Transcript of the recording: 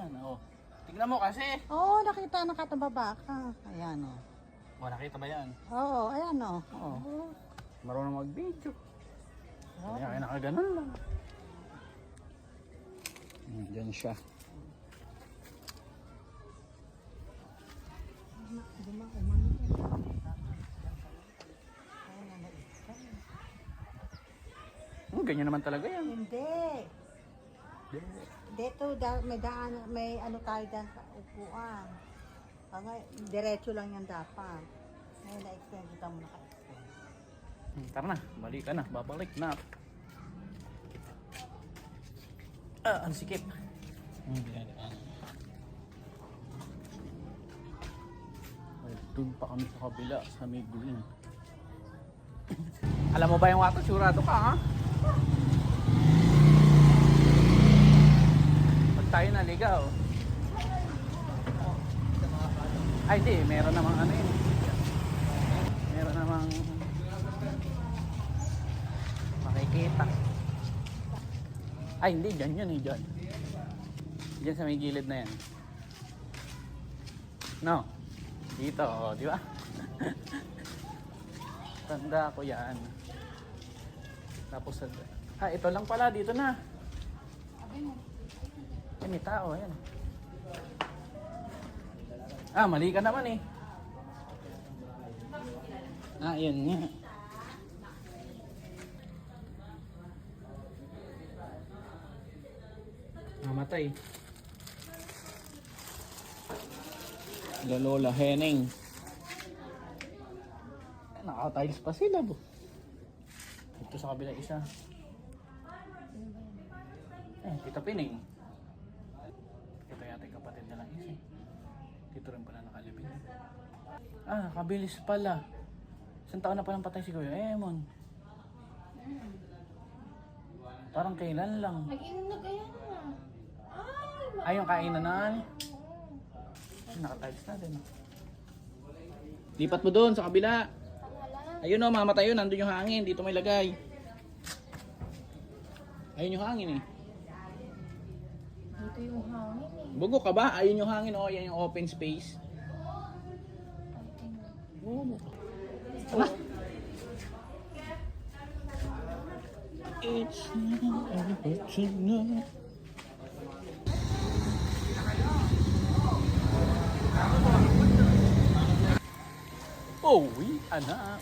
yan. Oh. Tingnan mo kasi. Oo, nakita nakatababa ka. Ayan o. Oh, nakita ba yan? Oo, ayan o. Oo. Oh. Marunong mag-video. Kaya nakaganon lang. Diyan siya. Ganyan naman talaga yan. Hindi. Dito, may daan, may ano tayo dyan sa upuan. Diretso lang yan dapat. Ngayon na-extend kita mo naka-extend. Tara na, balik ka na, babalik na. Ang sikip. Doon pa kami sa kabila, sa may green. Alam mo ba yung wato? Surado ka, ha? Pag tayo naligaw. Ay, di. Meron namang ano yun. Meron namang makikita. Ay, hindi. Dyan yun eh. Dyan. Dyan sa may gilid na yan. No. Dito, oh, di ba? Tanda ko yan. Tapos, ito lang pala. Dito na. Ay, may tao. Ayan. Mali ka naman eh. Yun nga. Namatay. Lola Henning. Naka-tiles pa sila bo. Ito sa kabila isa. Tita Pining. Ito yata yung kapatid na lang isa. Dito rin pala nakalibing. Kabilis pala. Isang taon na palang patay si Kuya Emon. Parang kailan lang. Nag-inom na kaya na. Yung kainanan. Naka-tiles na din. Lipat mo doon sa kabila. Ayun o, mamatay yun. Nandun yung hangin. Dito may lagay. Ayun yung hangin eh. Dito yung hangin eh. Bugo ka ba? Ayun yung hangin o. Yan yung open space. Oo. It's not unfortunate. Uwi, ana.